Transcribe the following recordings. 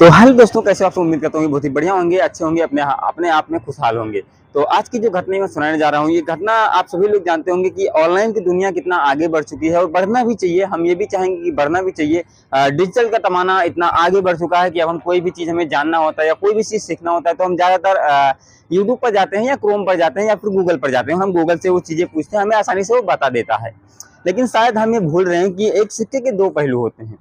तो हेलो दोस्तों, कैसे हो आप? उम्मीद करता हूँ बहुत ही बढ़िया होंगे, अच्छे होंगे, अपने अपने आप में खुशहाल होंगे। तो आज की जो घटना मैं सुनाने जा रहा हूँ, ये घटना आप सभी लोग जानते होंगे कि ऑनलाइन की दुनिया कितना आगे बढ़ चुकी है और बढ़ना भी चाहिए। हम ये भी चाहेंगे कि बढ़ना भी चाहिए। डिजिटल का जमाना इतना आगे बढ़ चुका है कि अब हम कोई भी चीज़ हमें जानना होता है या कोई भी चीज़ सीखना होता है तो हम ज़्यादातर यूट्यूब पर जाते हैं या क्रोम पर जाते हैं या फिर गूगल पर जाते हैं। हम गूगल से वो चीज़ें पूछते हैं, हमें आसानी से वो बता देता है। लेकिन शायद हम ये भूल रहे हैं कि एक सिक्के के दो पहलू होते हैं।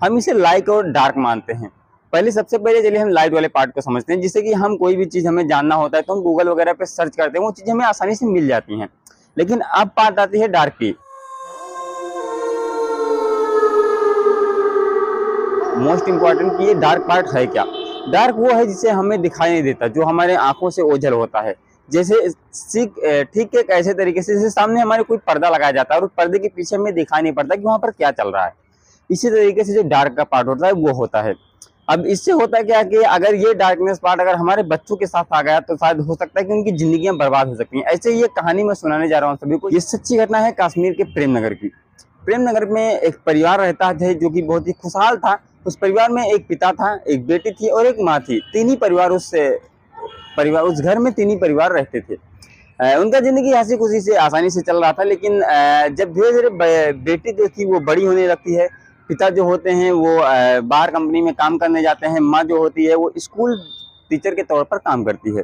हम इसे लाइट और डार्क मानते हैं। सबसे पहले चलिए हम लाइट वाले पार्ट को समझते हैं, जिससे कि हम कोई भी चीज़ हमें जानना होता है तो हम गूगल वगैरह पे सर्च करते हैं, वो चीज़ें हमें आसानी से मिल जाती हैं। लेकिन अब बात आती है डार्क की। मोस्ट इम्पॉर्टेंट कि ये डार्क पार्ट है क्या? डार्क वो है जिसे हमें दिखाई नहीं देता, जो हमारे आंखों से ओझल होता है। जैसे ठीक एक ऐसे तरीके से जैसे सामने हमारे कोई पर्दा लगाया जाता है और उस पर्दे के पीछे हमें दिखाई नहीं पड़ता कि वहां पर क्या चल रहा है। इसी तरीके से जो डार्क का पार्ट होता है वो होता है। अब इससे होता है क्या कि अगर ये डार्कनेस पार्ट अगर हमारे बच्चों के साथ आ गया तो शायद हो सकता है कि उनकी जिंदगियां बर्बाद हो सकती हैं। ऐसे ही ये कहानी मैं सुनाने जा रहा हूँ सभी को। ये सच्ची घटना है कश्मीर के प्रेमनगर की। प्रेमनगर में एक परिवार रहता है जो कि बहुत ही खुशहाल था। उस परिवार में एक पिता था, एक बेटी थी और एक माँ थी। तीन ही परिवार उस घर में तीन ही परिवार रहते थे। उनका जिंदगी हंसी खुशी से आसानी से चल रहा था। लेकिन जब धीरे धीरे बेटी जो थी वो बड़ी होने लगती है, पिता जो होते हैं वो बाहर कंपनी में काम करने जाते हैं, माँ जो होती है वो स्कूल टीचर के तौर पर काम करती है।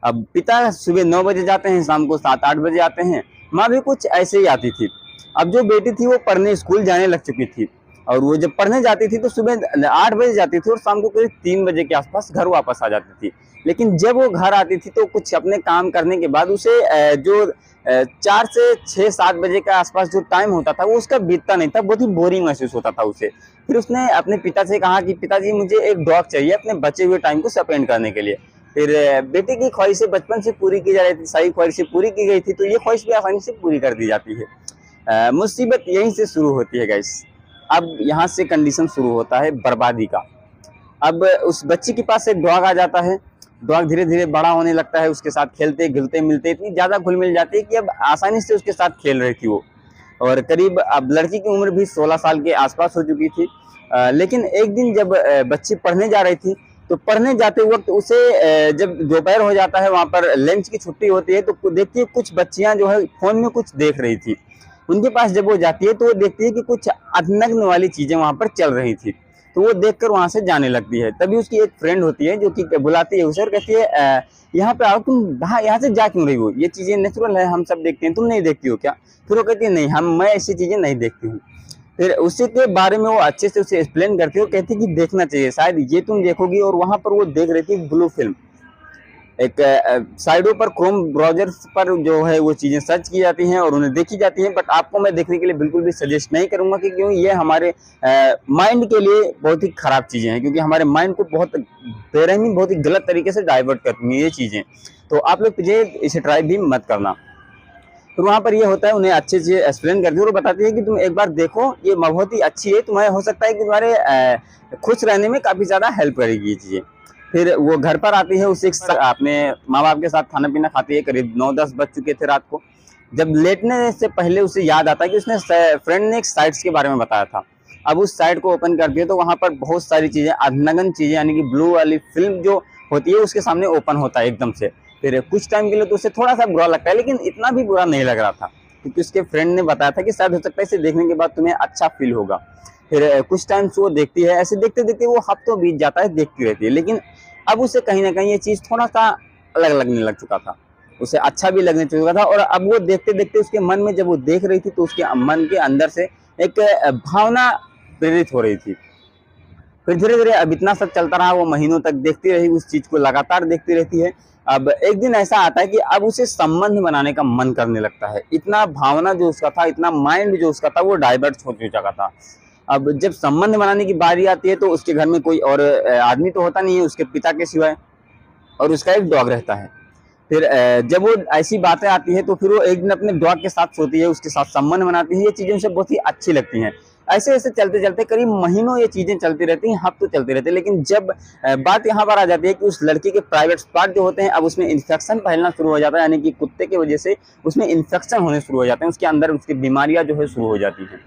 अब पिता सुबह 9 बजे जाते हैं, शाम को 7-8 बजे आते हैं। माँ भी कुछ ऐसे ही आती थी। अब जो बेटी थी वो पढ़ने स्कूल जाने लग चुकी थी और वो जब पढ़ने जाती थी तो सुबह 8 बजे जाती थी और शाम को करीब 3 बजे के आसपास घर वापस आ जाती थी। लेकिन जब वो घर आती थी तो कुछ अपने काम करने के बाद उसे जो 4 से 6-7 बजे के आसपास जो टाइम होता था वो उसका बीतता नहीं था, बहुत ही बोरिंग महसूस होता था उसे। फिर उसने अपने पिता से कहा कि पिताजी मुझे एक डॉग चाहिए अपने बचे हुए टाइम को स्पेंड करने के लिए। फिर बेटे की ख्वाहिशें बचपन से पूरी की जा रही थी, सारी ख्वाहिशें पूरी की गई थी, तो ये ख्वाहिश भी आसानी से पूरी कर दी जाती है। मुसीबत यहीं से शुरू होती है गाइस। अब यहाँ से कंडीशन शुरू होता है बर्बादी का। अब उस बच्ची के पास एक डॉग आ जाता है। डॉग धीरे धीरे बड़ा होने लगता है, उसके साथ खेलते घुलते मिलते इतनी ज्यादा घुल मिल जाती है कि अब आसानी से उसके साथ खेल रही थी वो। और करीब अब लड़की की उम्र भी 16 साल के आसपास हो चुकी थी। लेकिन एक दिन जब बच्ची पढ़ने जा रही थी तो पढ़ने जाते वक्त उसे जब दोपहर हो जाता है, वहां पर लंच की छुट्टी होती है, तो देखती है कुछ बच्चियां जो है फोन में कुछ देख रही थी। उनके पास जब वो जाती है तो वो देखती है कि कुछ अनग्न वाली चीजें वहां पर चल रही थी। तो वो देखकर वहां से जाने लगती है। तभी उसकी एक फ्रेंड होती है जो कि बुलाती है उसे और कहती है यहाँ पे आओ, तुम यहाँ से जा क्यों रही हो? ये चीजें नेचुरल है, हम सब देखते हैं, तुम नहीं देखती हो क्या? फिर वो कहती है नहीं, मैं ऐसी चीजें नहीं देखती हूँ। फिर उसी के बारे में वो अच्छे से उसे एक्सप्लेन करती है और कहती है कि देखना चाहिए, शायद ये तुम देखोगी। और वहां पर वो देख रही थी ब्लू फिल्म। एक साइडों पर क्रोम ब्राउजर पर जो है वो चीजें सर्च की जाती हैं और उन्हें देखी जाती हैं। बट आपको मैं देखने के लिए बिल्कुल भी सजेस्ट नहीं करूंगा कि क्यों ये हमारे माइंड के लिए बहुत ही खराब चीजें हैं, क्योंकि हमारे माइंड को बहुत बेरहमी बहुत ही गलत तरीके से डाइवर्ट करती हैं ये चीजें। तो आप लोग इसे ट्राई भी मत करना। तो वहां पर ये होता है, उन्हें अच्छे से एक्सप्लेन करती है और बताती है कि तुम एक बार देखो, ये बहुत ही अच्छी है, तुम्हें हो सकता है कि तुम्हारे खुश रहने में काफी ज्यादा हेल्प करेगी ये चीजें। फिर वो घर पर आती है, उसे अपने माँ बाप के साथ खाना पीना खाती है। करीब 9-10 बज चुके थे रात को। जब लेटने से पहले उसे याद आता है कि उसने फ्रेंड ने एक साइट्स के बारे में बताया था। अब उस साइट को ओपन करती है तो वहां पर बहुत सारी चीजें, अनगन चीजें, यानी कि ब्लू वाली फिल्म जो होती है उसके सामने ओपन होता है एकदम से। फिर कुछ टाइम के लिए तो उसे थोड़ा सा बुरा लगता है, लेकिन इतना भी बुरा नहीं लग रहा था, क्योंकि उसके फ्रेंड ने बताया था कि शायद हो सकता है इसे देखने के बाद तुम्हें अच्छा फील होगा। फिर कुछ टाइम से वो देखती है, ऐसे देखते देखते वो हफ्तों बीत जाता है, देखती रहती है। लेकिन अब उसे कहीं ना कहीं ये चीज थोड़ा सा अलग लगने लग चुका था, उसे अच्छा भी लगने चुका था। और अब वो देखते देखते उसके मन में, जब वो देख रही थी तो उसके मन के अंदर से एक भावना प्रेरित हो रही थी। फिर धीरे धीरे अब इतना सब चलता रहा, वो महीनों तक देखती रही, उस चीज को लगातार देखती रहती है। अब एक दिन ऐसा आता है कि अब उसे संबंध बनाने का मन करने लगता है। इतना भावना जो उसका था, इतना माइंड जो उसका था, वो डाइवर्ट हो चुका था। अब जब संबंध बनाने की बारी आती है तो उसके घर में कोई और आदमी तो होता नहीं है उसके पिता के सिवाय, और उसका एक डॉग रहता है। फिर जब वो ऐसी बातें आती है तो फिर वो एक दिन अपने डॉग के साथ सोती है, उसके साथ संबंध बनाती है। ये चीजें उसे बहुत ही अच्छी लगती हैं। ऐसे ऐसे चलते चलते करीब महीनों ये चीजें चलती रहती हैं, हफ्तों चलते रहते हैं। लेकिन जब बात यहाँ पर आ जाती है कि उस लड़की के प्राइवेट पार्ट जो होते हैं, अब उसमें इन्फेक्शन फैलना शुरू हो जाता है, यानी कि कुत्ते की वजह से उसमें इन्फेक्शन होने शुरू हो जाते हैं, उसके अंदर उसकी बीमारियां जो है शुरू हो जाती हैं।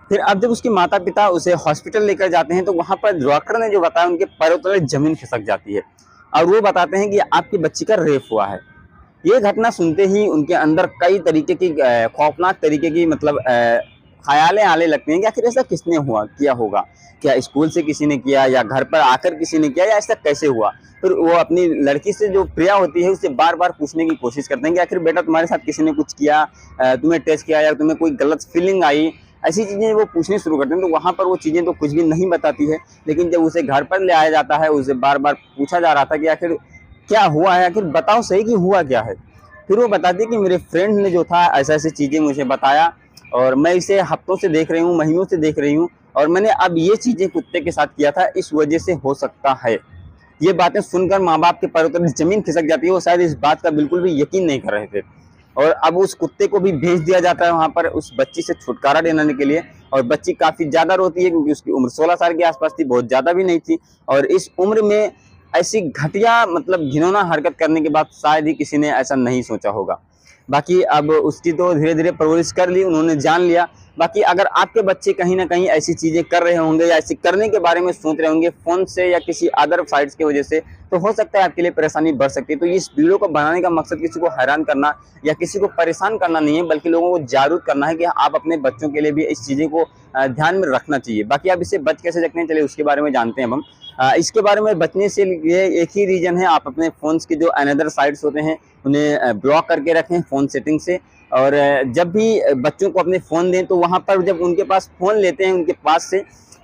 फिर अब जब उसके माता पिता उसे हॉस्पिटल लेकर जाते हैं तो वहाँ पर डॉक्टर ने जो बताया उनके पैरों तले जमीन खिसक जाती है और वो बताते हैं कि आपकी बच्ची का रेप हुआ है। ये घटना सुनते ही उनके अंदर कई तरीके की खौफनाक तरीके की मतलब ख़यालें आने लगती हैं कि आखिर ऐसा किसने किया होगा? क्या स्कूल से किसी ने किया या घर पर आकर किसी ने किया या ऐसा कैसे हुआ? फिर वो अपनी लड़की से जो प्रिया होती है उससे बार-बार पूछने की कोशिश करते हैं कि आखिर बेटा तुम्हारे साथ किसी ने कुछ किया, तुम्हें टच किया या तुम्हें कोई गलत फीलिंग आई? ऐसी चीज़ें वो पूछनी शुरू करते हैं तो वहाँ पर वो चीज़ें तो कुछ भी नहीं बताती है। लेकिन जब उसे घर पर ले आया जाता है, उसे बार-बार पूछा जा रहा था कि आखिर क्या हुआ है? आखिर बताओ सही कि हुआ क्या है? फिर वो बताती है कि मेरे फ्रेंड ने जो था ऐसी-ऐसी चीज़ें मुझे बताया और मैं इसे हफ्तों से देख रही हूँ, महीनों से देख रही हूँ और मैंने अब ये चीज़ें कुत्ते के साथ किया था, इस वजह से हो सकता है। ये बातें सुनकर माँ-बाप के पैरों तले ज़मीन खिसक जाती है, वो शायद इस बात का बिल्कुल भी यकीन नहीं कर रहे थे। और अब उस कुत्ते को भी भेज दिया जाता है वहाँ पर उस बच्ची से छुटकारा दिलाने के लिए और बच्ची काफ़ी ज़्यादा रोती है क्योंकि उसकी उम्र 16 साल के आस-पास थी, बहुत ज़्यादा भी नहीं थी और इस उम्र में ऐसी घटिया मतलब घिनौना हरकत करने के बाद शायद ही किसी ने ऐसा नहीं सोचा होगा। बाकी अब उसकी तो धीरे-धीरे परवरिश कर ली, उन्होंने जान लिया। बाकी अगर आपके बच्चे कहीं न कहीं ऐसी चीज़ें कर रहे होंगे या ऐसी करने के बारे में सोच रहे होंगे फ़ोन से या किसी अदर साइट्स की वजह से, तो हो सकता है आपके लिए परेशानी बढ़ सकती है। तो इस वीडियो को बनाने का मकसद किसी को हैरान करना या किसी को परेशान करना नहीं है, बल्कि लोगों को जागरूक करना है कि आप अपने बच्चों के लिए भी इस चीज़ें को ध्यान में रखना चाहिए। बाकी आप इससे बच कैसे सकते हैं, चलिए उसके बारे में जानते हैं अब हम। इसके बारे में बचने से लिए एक ही रीज़न है, आप अपने फ़ोन्स के जो अनदर साइट्स होते हैं, उन्हें ब्लॉक करके रखें फ़ोन सेटिंग से और जब भी बच्चों को अपने फ़ोन दें, तो वहाँ पर जब उनके पास फ़ोन लेते हैं उनके पास से,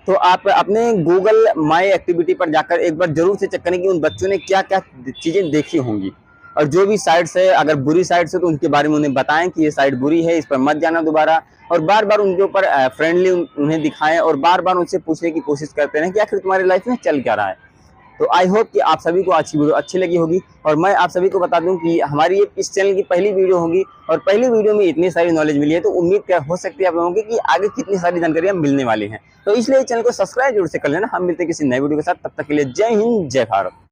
तो आप अपने गूगल माई एक्टिविटी पर जाकर एक बार ज़रूर से चेक करें कि उन बच्चों ने क्या-क्या चीज़ें देखी होंगी। और जो भी साइट्स है, अगर बुरी साइट्स है तो उनके बारे में उन्हें बताएँ कि ये साइट बुरी है, इस पर मत जाना दोबारा और बार-बार उनके ऊपर फ्रेंडली उन्हें दिखाएँ और बार-बार उनसे पूछने की कोशिश करते रहें कि आखिर तुम्हारी लाइफ़ में चल क्या रहा है। तो आई होप कि आप सभी को आज की वीडियो अच्छी लगी होगी और मैं आप सभी को बता दूं कि हमारी ये इस चैनल की पहली वीडियो होगी और पहली वीडियो में इतनी सारी नॉलेज मिली है तो उम्मीद क्या हो सकती है आप लोगों की कि आगे कितनी सारी जानकारियां मिलने वाली हैं। तो इसलिए चैनल को सब्सक्राइब जरूर से कर लेना। हम मिलते हैं किसी नए वीडियो के साथ, तब तक के लिए जय हिंद जय भारत।